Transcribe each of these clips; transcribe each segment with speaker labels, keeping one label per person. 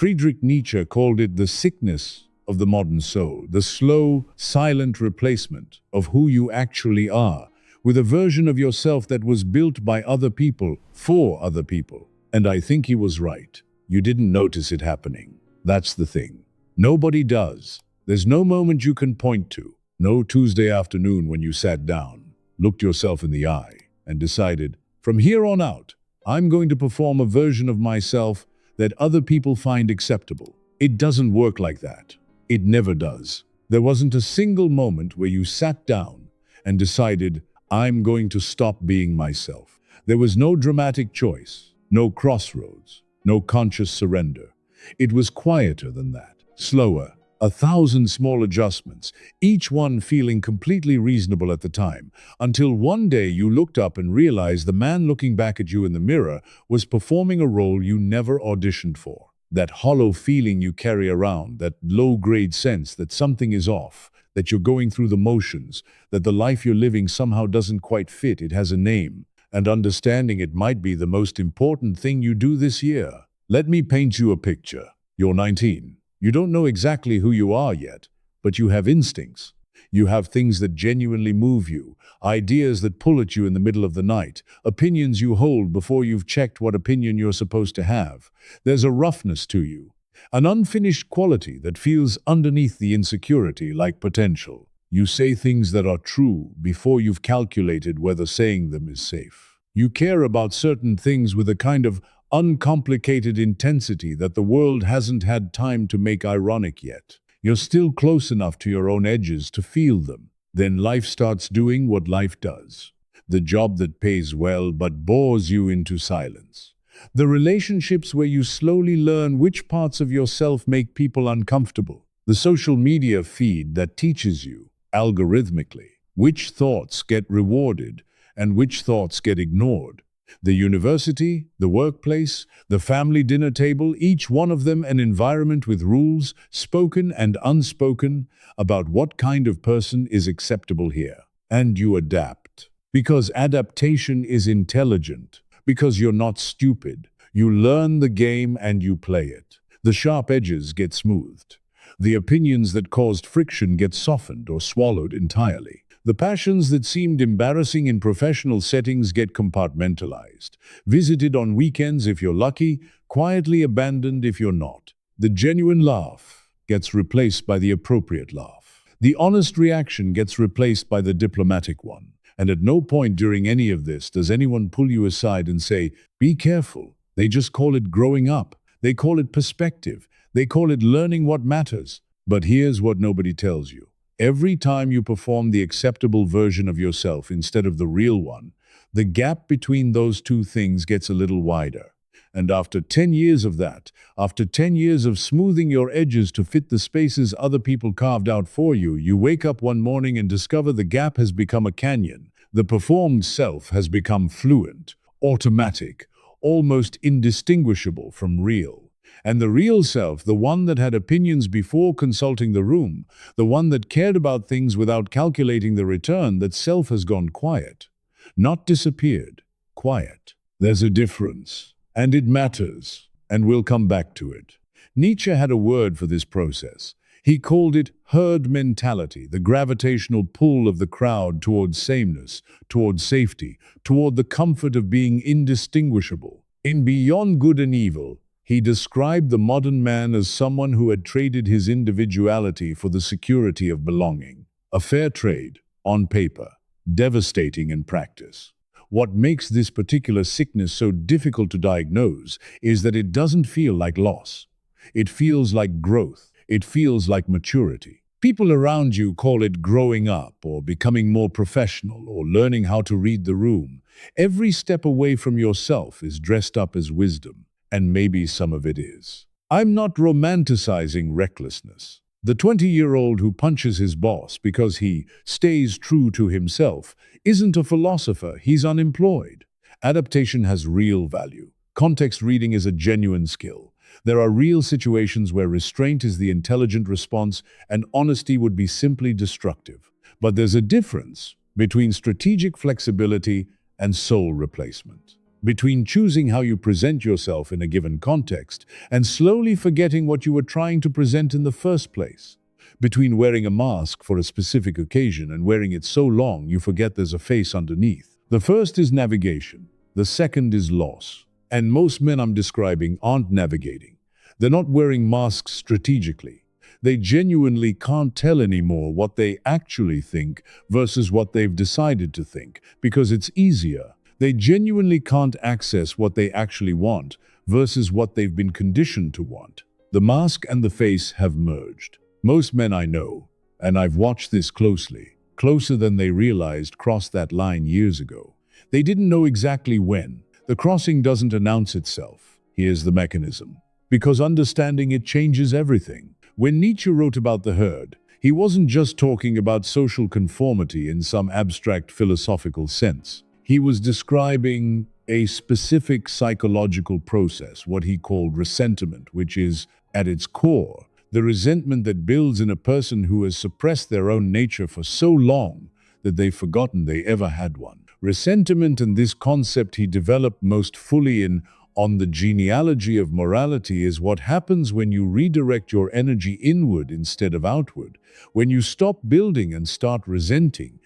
Speaker 1: Friedrich Nietzsche called it the sickness of the modern soul, the slow, silent replacement of who you actually are, with a version of yourself that was built by other people, for other people. And I think he was right. You didn't notice it happening. That's the thing. Nobody does. There's no moment you can point to. No Tuesday afternoon when you sat down, looked yourself in the eye, and decided, from here on out, I'm going to perform a version of myself that other people find acceptable. It doesn't work like that. It never does. There wasn't a single moment where you sat down and decided, I'm going to stop being myself. There was no dramatic choice, no crossroads, no conscious surrender. It was quieter than that, slower, 1,000 small adjustments, each one feeling completely reasonable at the time, until one day you looked up and realized the man looking back at you in the mirror was performing a role you never auditioned for. That hollow feeling you carry around, that low-grade sense that something is off, that you're going through the motions, that the life you're living somehow doesn't quite fit, it has a name, and understanding it might be the most important thing you do this year. Let me paint you a picture. You're 19. You don't know exactly who you are yet, but you have instincts. You have things that genuinely move you, ideas that pull at you in the middle of the night, opinions you hold before you've checked what opinion you're supposed to have. There's a roughness to you, an unfinished quality that feels underneath the insecurity like potential. You say things that are true before you've calculated whether saying them is safe. You care about certain things with a kind of uncomplicated intensity that the world hasn't had time to make ironic yet. You're still close enough to your own edges to feel them. Then life starts doing what life does. The job that pays well but bores you into silence. The relationships where you slowly learn which parts of yourself make people uncomfortable. The social media feed that teaches you, algorithmically, which thoughts get rewarded and which thoughts get ignored. The university, the workplace, the family dinner table, each one of them an environment with rules, spoken and unspoken, about what kind of person is acceptable here. And you adapt. Because adaptation is intelligent. Because you're not stupid. You learn the game and you play it. The sharp edges get smoothed. The opinions that caused friction get softened or swallowed entirely. The passions that seemed embarrassing in professional settings get compartmentalized, visited on weekends if you're lucky, quietly abandoned if you're not. The genuine laugh gets replaced by the appropriate laugh. The honest reaction gets replaced by the diplomatic one. And at no point during any of this does anyone pull you aside and say, be careful. They just call it growing up. They call it perspective. They call it learning what matters. But here's what nobody tells you. Every time you perform the acceptable version of yourself instead of the real one, the gap between those two things gets a little wider. And after 10 years of that, after 10 years of smoothing your edges to fit the spaces other people carved out for you, you wake up one morning and discover the gap has become a canyon. The performed self has become fluent, automatic, almost indistinguishable from real. And the real self, the one that had opinions before consulting the room, the one that cared about things without calculating the return, that self has gone quiet. Not disappeared, quiet. There's a difference, and it matters, and we'll come back to it. Nietzsche had a word for this process. He called it herd mentality, the gravitational pull of the crowd towards sameness, towards safety, toward the comfort of being indistinguishable. In Beyond Good and Evil, he described the modern man as someone who had traded his individuality for the security of belonging. A fair trade, on paper, devastating in practice. What makes this particular sickness so difficult to diagnose is that it doesn't feel like loss. It feels like growth. It feels like maturity. People around you call it growing up or becoming more professional or learning how to read the room. Every step away from yourself is dressed up as wisdom. And maybe some of it is. I'm not romanticizing recklessness. The 20-year-old who punches his boss because he stays true to himself isn't a philosopher, he's unemployed. Adaptation has real value. Context reading is a genuine skill. There are real situations where restraint is the intelligent response and honesty would be simply destructive. But there's a difference between strategic flexibility and soul replacement. between choosing how you present yourself in a given context and slowly forgetting what you were trying to present in the first place, between wearing a mask for a specific occasion and wearing it so long you forget there's a face underneath. The first is navigation. The second is loss. And most men I'm describing aren't navigating. They're not wearing masks strategically. They genuinely can't tell anymore what they actually think versus what they've decided to think, because it's easier. They genuinely can't access what they actually want versus what they've been conditioned to want. The mask and the face have merged. Most men I know, and I've watched this closely, closer than they realized, crossed that line years ago. They didn't know exactly when. The crossing doesn't announce itself. Here's the mechanism. Because understanding it changes everything. When Nietzsche wrote about the herd, he wasn't just talking about social conformity in some abstract philosophical sense. He was describing a specific psychological process, what he called ressentiment, which is, at its core, the resentment that builds in a person who has suppressed their own nature for so long that they've forgotten they ever had one. Ressentiment, and this concept he developed most fully in On the Genealogy of Morality, is what happens when you redirect your energy inward instead of outward, when you stop building and start resenting,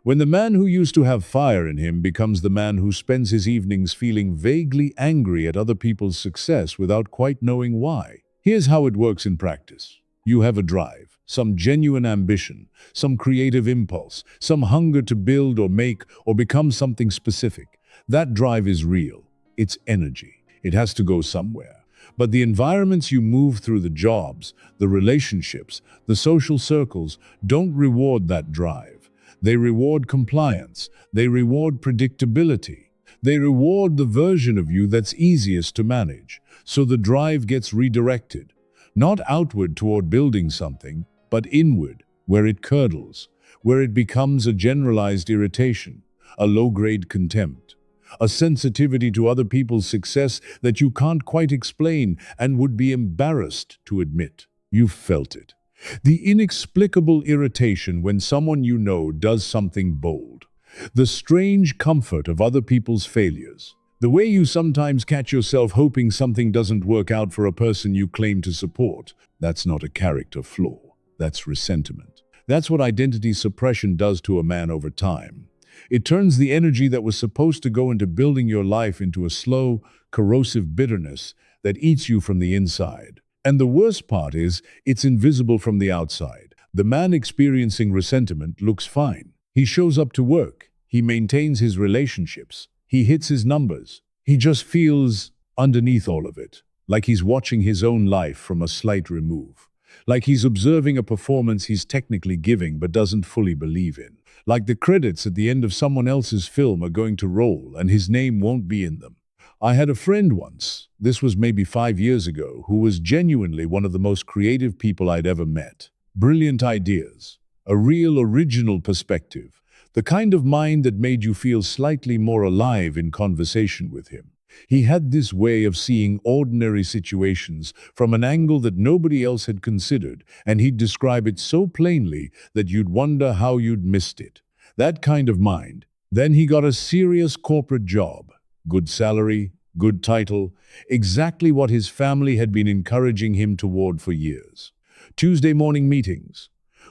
Speaker 1: when the man who used to have fire in him becomes the man who spends his evenings feeling vaguely angry at other people's success without quite knowing why. Here's how it works in practice. You have a drive, some genuine ambition, some creative impulse, some hunger to build or make or become something specific. That drive is real. It's energy. It has to go somewhere. But the environments you move through, the jobs, the relationships, the social circles, don't reward that drive. They reward compliance. They reward predictability. They reward the version of you that's easiest to manage. So the drive gets redirected, not outward toward building something, but inward, where it curdles, where it becomes a generalized irritation, a low-grade contempt, a sensitivity to other people's success that you can't quite explain and would be embarrassed to admit. You've felt it. The inexplicable irritation when someone you know does something bold. The strange comfort of other people's failures. The way you sometimes catch yourself hoping something doesn't work out for a person you claim to support. That's not a character flaw. That's ressentiment. That's what identity suppression does to a man over time. It turns the energy that was supposed to go into building your life into a slow, corrosive bitterness that eats you from the inside. And the worst part is, it's invisible from the outside. The man experiencing ressentiment looks fine. He shows up to work. He maintains his relationships. He hits his numbers. He just feels underneath all of it, like he's watching his own life from a slight remove. Like he's observing a performance he's technically giving but doesn't fully believe in. Like the credits at the end of someone else's film are going to roll and his name won't be in them. I had a friend once, this was maybe 5 years ago, who was genuinely one of the most creative people I'd ever met. Brilliant ideas, a real original perspective, the kind of mind that made you feel slightly more alive in conversation with him. He had this way of seeing ordinary situations from an angle that nobody else had considered, and he'd describe it so plainly that you'd wonder how you'd missed it. That kind of mind. Then he got a serious corporate job. Good salary, good title, exactly what his family had been encouraging him toward for years. Tuesday morning meetings,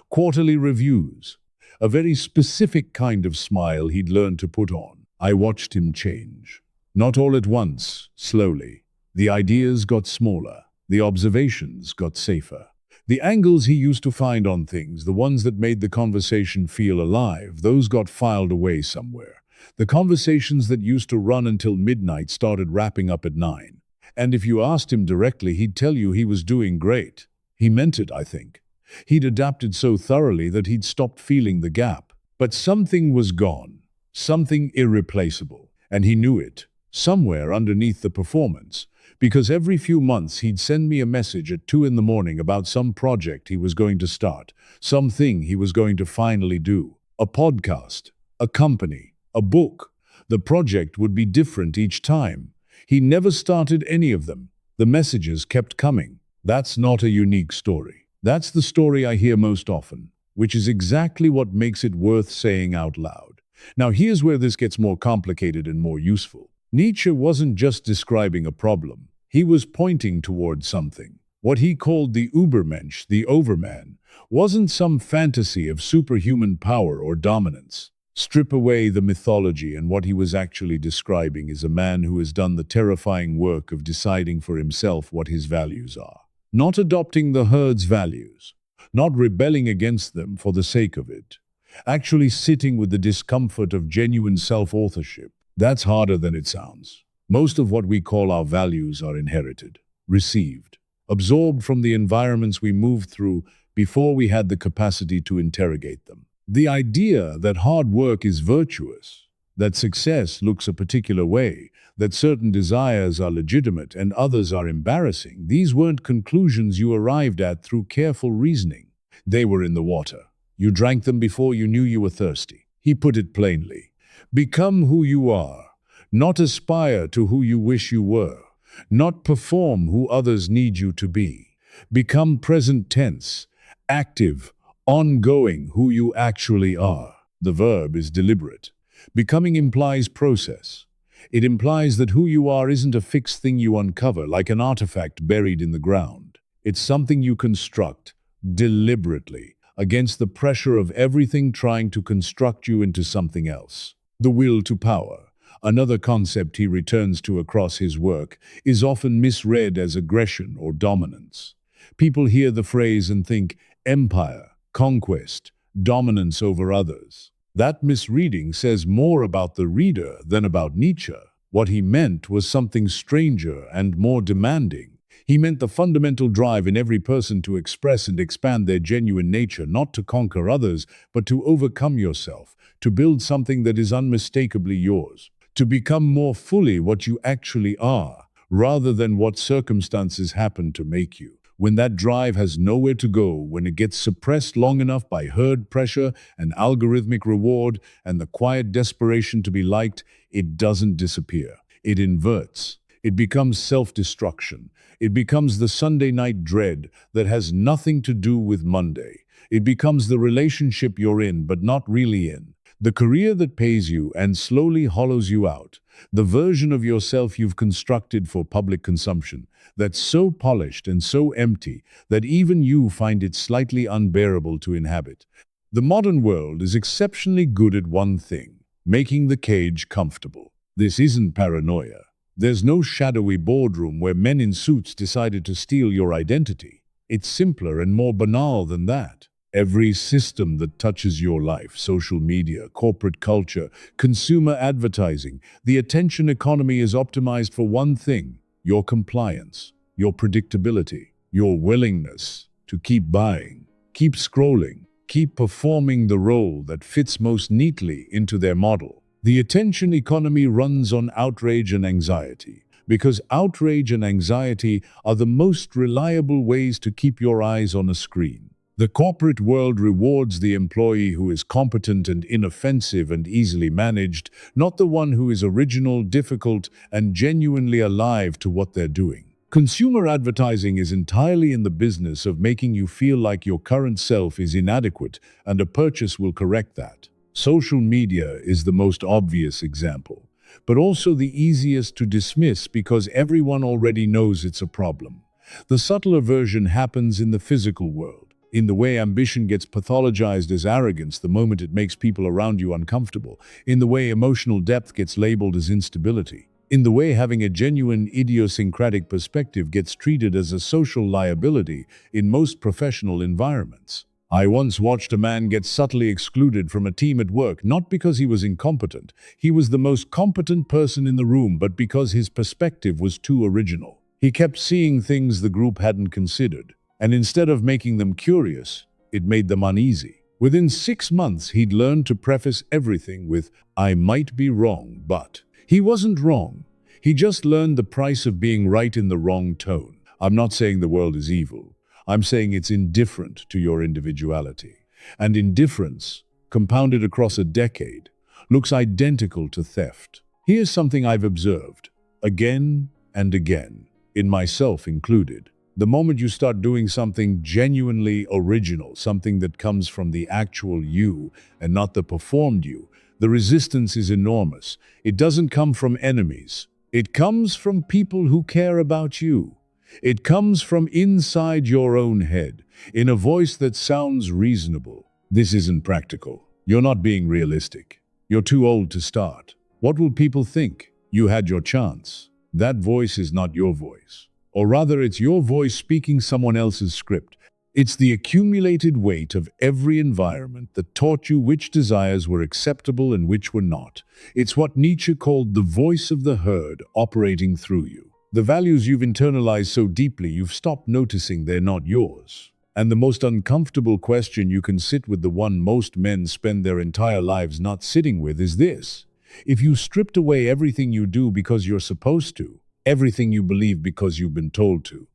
Speaker 1: quarterly reviews, a very specific kind of smile he'd learned to put on. I watched him change. Not all at once, slowly. The ideas got smaller. The observations got safer. The angles he used to find on things, the ones that made the conversation feel alive, those got filed away somewhere. The conversations that used to run until midnight started wrapping up at 9. And if you asked him directly, he'd tell you he was doing great. He meant it, I think. He'd adapted so thoroughly that he'd stopped feeling the gap. But something was gone. Something irreplaceable. And he knew it. Somewhere underneath the performance, because every few months he'd send me a message at 2 in the morning about some project he was going to start, something he was going to finally do. A podcast, a company, a book. The project would be different each time. He never started any of them. The messages kept coming. That's not a unique story. That's the story I hear most often, which is exactly what makes it worth saying out loud. Now here's where this gets more complicated and more useful. Nietzsche wasn't just describing a problem, he was pointing towards something. What he called the Übermensch, the overman, wasn't some fantasy of superhuman power or dominance. Strip away the mythology, and what he was actually describing is a man who has done the terrifying work of deciding for himself what his values are. Not adopting the herd's values, not rebelling against them for the sake of it. Actually sitting with the discomfort of genuine self-authorship. That's harder than it sounds. Most of what we call our values are inherited, received, absorbed from the environments we moved through before we had the capacity to interrogate them. The idea that hard work is virtuous, that success looks a particular way, that certain desires are legitimate and others are embarrassing, these weren't conclusions you arrived at through careful reasoning. They were in the water. You drank them before you knew you were thirsty. He put it plainly. Become who you are, not aspire to who you wish you were, not perform who others need you to be. Become present tense, active, ongoing who you actually are. The verb is deliberate. Becoming implies process. It implies that who you are isn't a fixed thing you uncover like an artifact buried in the ground. It's something you construct, deliberately, against the pressure of everything trying to construct you into something else. The will to power, another concept he returns to across his work, is often misread as aggression or dominance. People hear the phrase and think empire, conquest, dominance over others. That misreading says more about the reader than about Nietzsche. What he meant was something stranger and more demanding. He meant the fundamental drive in every person to express and expand their genuine nature, not to conquer others, but to overcome yourself, to build something that is unmistakably yours, to become more fully what you actually are, rather than what circumstances happen to make you. When that drive has nowhere to go, when it gets suppressed long enough by herd pressure and algorithmic reward and the quiet desperation to be liked, it doesn't disappear. It inverts. It becomes self-destruction. It becomes the Sunday night dread that has nothing to do with Monday. It becomes the relationship you're in but not really in. The career that pays you and slowly hollows you out. The version of yourself you've constructed for public consumption, that's so polished and so empty that even you find it slightly unbearable to inhabit. The modern world is exceptionally good at one thing: making the cage comfortable. This isn't paranoia. There's no shadowy boardroom where men in suits decided to steal your identity. It's simpler and more banal than that. Every system that touches your life, social media, corporate culture, consumer advertising, the attention economy is optimized for one thing: your compliance, your predictability, your willingness to keep buying, keep scrolling, keep performing the role that fits most neatly into their model. The attention economy runs on outrage and anxiety, because outrage and anxiety are the most reliable ways to keep your eyes on a screen. The corporate world rewards the employee who is competent and inoffensive and easily managed, not the one who is original, difficult, and genuinely alive to what they're doing. Consumer advertising is entirely in the business of making you feel like your current self is inadequate, and a purchase will correct that. Social media is the most obvious example, but also the easiest to dismiss because everyone already knows it's a problem. The subtler version happens in the physical world, in the way ambition gets pathologized as arrogance the moment it makes people around you uncomfortable, in the way emotional depth gets labeled as instability, in the way having a genuine idiosyncratic perspective gets treated as a social liability in most professional environments. I once watched a man get subtly excluded from a team at work, not because he was incompetent. He was the most competent person in the room, but because his perspective was too original. He kept seeing things the group hadn't considered, and instead of making them curious, it made them uneasy. Within 6 months, he'd learned to preface everything with, "I might be wrong, but..." He wasn't wrong. He just learned the price of being right in the wrong tone. I'm not saying the world is evil. I'm saying it's indifferent to your individuality. And indifference, compounded across a decade, looks identical to theft. Here's something I've observed, again and again, in myself included. The moment you start doing something genuinely original, something that comes from the actual you and not the performed you, The resistance is enormous. It doesn't come from enemies. It comes from people who care about you. It comes from inside your own head, in a voice that sounds reasonable. This isn't practical. You're not being realistic. You're too old to start. What will people think? You had your chance. That voice is not your voice. Or rather, it's your voice speaking someone else's script. It's the accumulated weight of every environment that taught you which desires were acceptable and which were not. It's what Nietzsche called the voice of the herd operating through you. The values you've internalized so deeply you've stopped noticing they're not yours. And the most uncomfortable question you can sit with, the one most men spend their entire lives not sitting with, is this. If you stripped away everything you do because you're supposed to, everything you believe because you've been told to,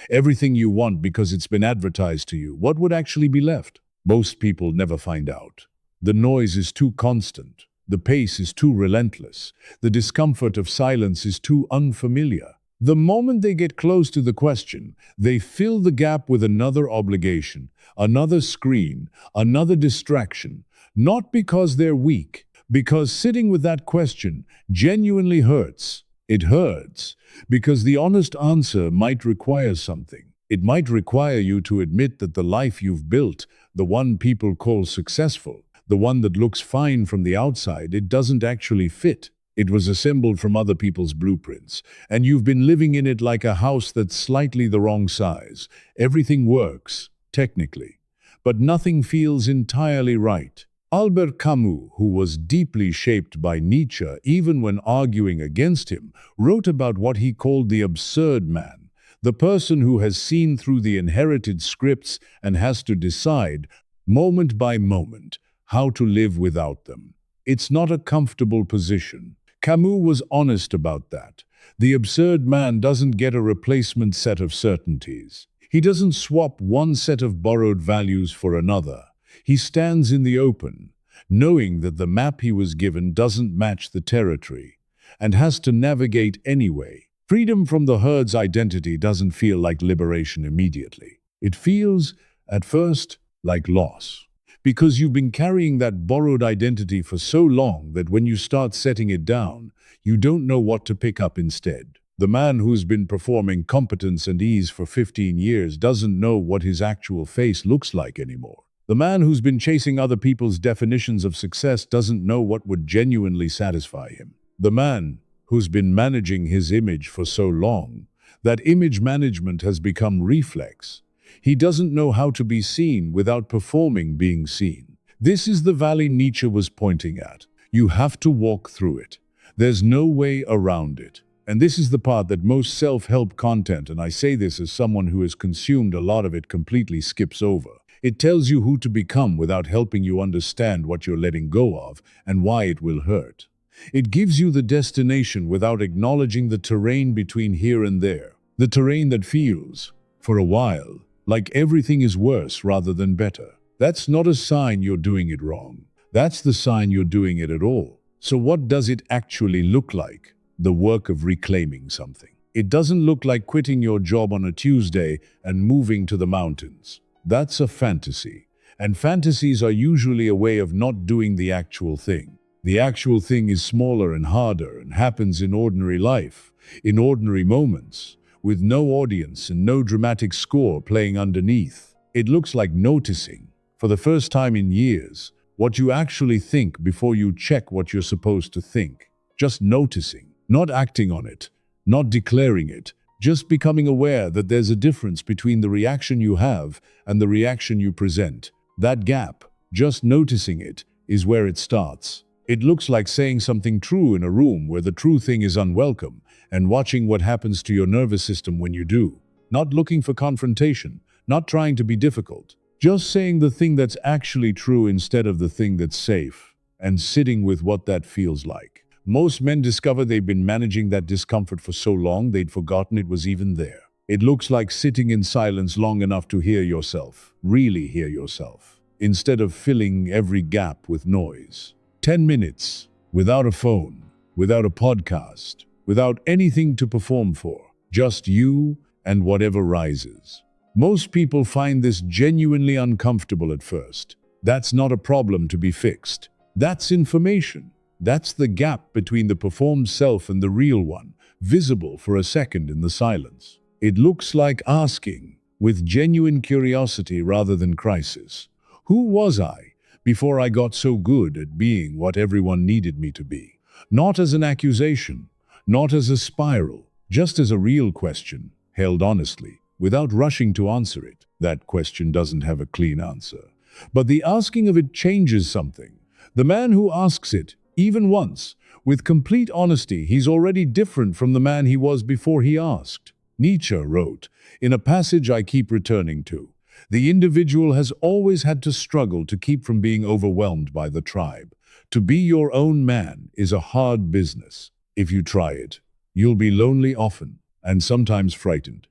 Speaker 1: everything you want because it's been advertised to you, what would actually be left? Most people never find out. The noise is too constant. The pace is too relentless. The discomfort of silence is too unfamiliar. The moment they get close to the question, they fill the gap with another obligation, another screen, another distraction, not because they're weak, because sitting with that question genuinely hurts. It hurts because the honest answer might require something. It might require you to admit that the life you've built, the one people call successful, the one that looks fine from the outside, it doesn't actually fit. It was assembled from other people's blueprints, and you've been living in it like a house that's slightly the wrong size. Everything works, technically, but nothing feels entirely right. Albert Camus, who was deeply shaped by Nietzsche even when arguing against him, wrote about what he called the absurd man, the person who has seen through the inherited scripts and has to decide, moment by moment, how to live without them. It's not a comfortable position. Camus was honest about that. The absurd man doesn't get a replacement set of certainties. He doesn't swap one set of borrowed values for another. He stands in the open, knowing that the map he was given doesn't match the territory, and has to navigate anyway. Freedom from the herd's identity doesn't feel like liberation immediately. It feels, at first, like loss. Because you've been carrying that borrowed identity for so long that when you start setting it down, you don't know what to pick up instead. The man who's been performing competence and ease for 15 years doesn't know what his actual face looks like anymore. The man who's been chasing other people's definitions of success doesn't know what would genuinely satisfy him. The man who's been managing his image for so long, that image management has become reflex. He doesn't know how to be seen without performing being seen. This is the valley Nietzsche was pointing at. You have to walk through it. There's no way around it. And this is the part that most self-help content, and I say this as someone who has consumed a lot of it, completely skips over. It tells you who to become without helping you understand what you're letting go of and why it will hurt. It gives you the destination without acknowledging the terrain between here and there. The terrain that feels, for a while, like everything is worse rather than better. That's not a sign you're doing it wrong. That's the sign you're doing it at all. So what does it actually look like? The work of reclaiming something. It doesn't look like quitting your job on a Tuesday and moving to the mountains. That's a fantasy. And fantasies are usually a way of not doing the actual thing. The actual thing is smaller and harder and happens in ordinary life, in ordinary moments, with no audience and no dramatic score playing underneath. It looks like noticing, for the first time in years, what you actually think before you check what you're supposed to think. Just noticing, not acting on it, not declaring it, just becoming aware that there's a difference between the reaction you have and the reaction you present. That gap, just noticing it, is where it starts. It looks like saying something true in a room where the true thing is unwelcome, and watching what happens to your nervous system when you do. Not looking for confrontation, not trying to be difficult. Just saying the thing that's actually true instead of the thing that's safe, and sitting with what that feels like. Most men discover they've been managing that discomfort for so long they'd forgotten it was even there. It looks like sitting in silence long enough to hear yourself, really hear yourself, instead of filling every gap with noise. 10 minutes, without a phone, without a podcast, without anything to perform for, just you and whatever rises. Most people find this genuinely uncomfortable at first. That's not a problem to be fixed. That's information. That's the gap between the performed self and the real one, visible for a second in the silence. It looks like asking, with genuine curiosity rather than crisis, who was I before I got so good at being what everyone needed me to be? Not as an accusation, not as a spiral, just as a real question, held honestly, without rushing to answer it. That question doesn't have a clean answer. But the asking of it changes something. The man who asks it, even once, with complete honesty, he's already different from the man he was before he asked. Nietzsche wrote, in a passage I keep returning to, the individual has always had to struggle to keep from being overwhelmed by the tribe. To be your own man is a hard business. If you try it, you'll be lonely often, and sometimes frightened.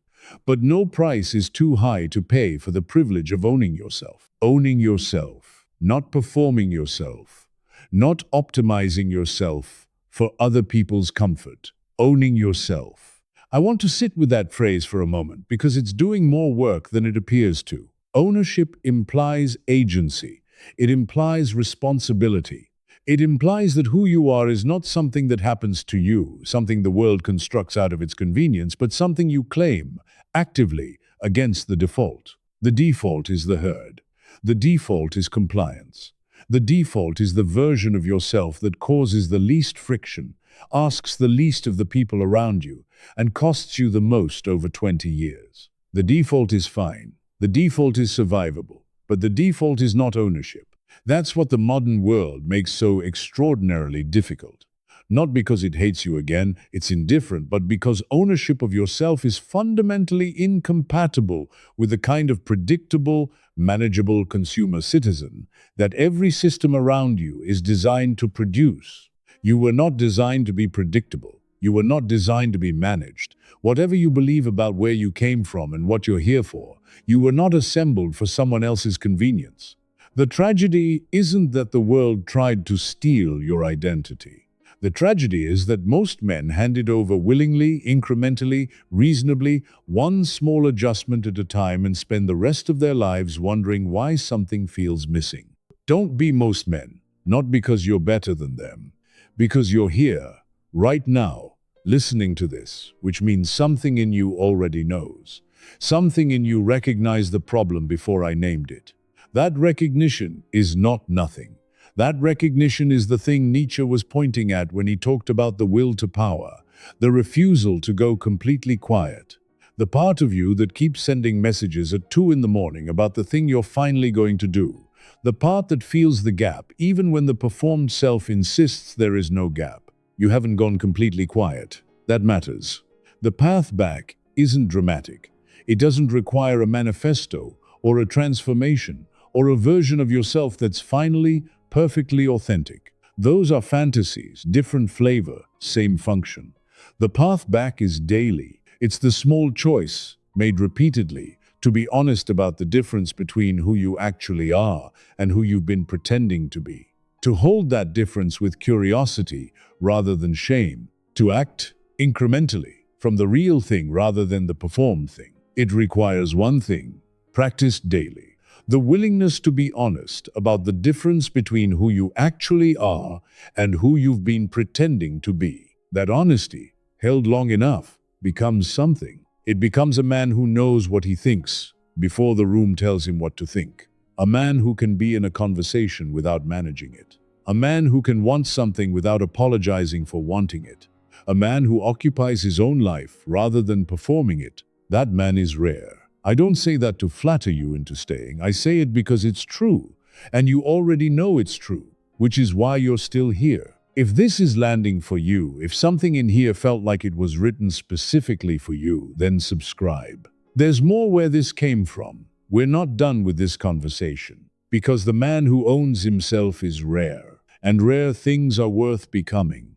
Speaker 1: But no price is too high to pay for the privilege of owning yourself. Owning yourself, not performing yourself, not optimizing yourself for other people's comfort. Owning yourself. I want to sit with that phrase for a moment because it's doing more work than it appears to. Ownership implies agency. It implies responsibility. It implies that who you are is not something that happens to you, something the world constructs out of its convenience, but something you claim, actively, against the default. The default is the herd. The default is compliance. The default is the version of yourself that causes the least friction, asks the least of the people around you, and costs you the most over 20 years. The default is fine. The default is survivable. But the default is not ownership. That's what the modern world makes so extraordinarily difficult. Not because it hates you again, it's indifferent, but because ownership of yourself is fundamentally incompatible with the kind of predictable, manageable consumer citizen that every system around you is designed to produce. You were not designed to be predictable. You were not designed to be managed. Whatever you believe about where you came from and what you're here for, you were not assembled for someone else's convenience. The tragedy isn't that the world tried to steal your identity. The tragedy is that most men hand it over willingly, incrementally, reasonably, one small adjustment at a time, and spend the rest of their lives wondering why something feels missing. Don't be most men, not because you're better than them, because you're here, right now, listening to this, which means something in you already knows. Something in you recognized the problem before I named it. That recognition is not nothing. That recognition is the thing Nietzsche was pointing at when he talked about the will to power, the refusal to go completely quiet. The part of you that keeps sending messages at 2 in the morning about the thing you're finally going to do. The part that feels the gap even when the performed self insists there is no gap. You haven't gone completely quiet. That matters. The path back isn't dramatic. It doesn't require a manifesto or a transformation or a version of yourself that's finally perfectly authentic. Those are fantasies, different flavor, same function. The path back is daily. It's the small choice, made repeatedly, to be honest about the difference between who you actually are and who you've been pretending to be. To hold that difference with curiosity rather than shame. To act incrementally from the real thing rather than the performed thing. It requires one thing, practiced daily. The willingness to be honest about the difference between who you actually are and who you've been pretending to be. That honesty, held long enough, becomes something. It becomes a man who knows what he thinks before the room tells him what to think. A man who can be in a conversation without managing it. A man who can want something without apologizing for wanting it. A man who occupies his own life rather than performing it. That man is rare. I don't say that to flatter you into staying. I say it because it's true, and you already know it's true, which is why you're still here. If this is landing for you, if something in here felt like it was written specifically for you, then subscribe. There's more where this came from. We're not done with this conversation, because the man who owns himself is rare, and rare things are worth becoming.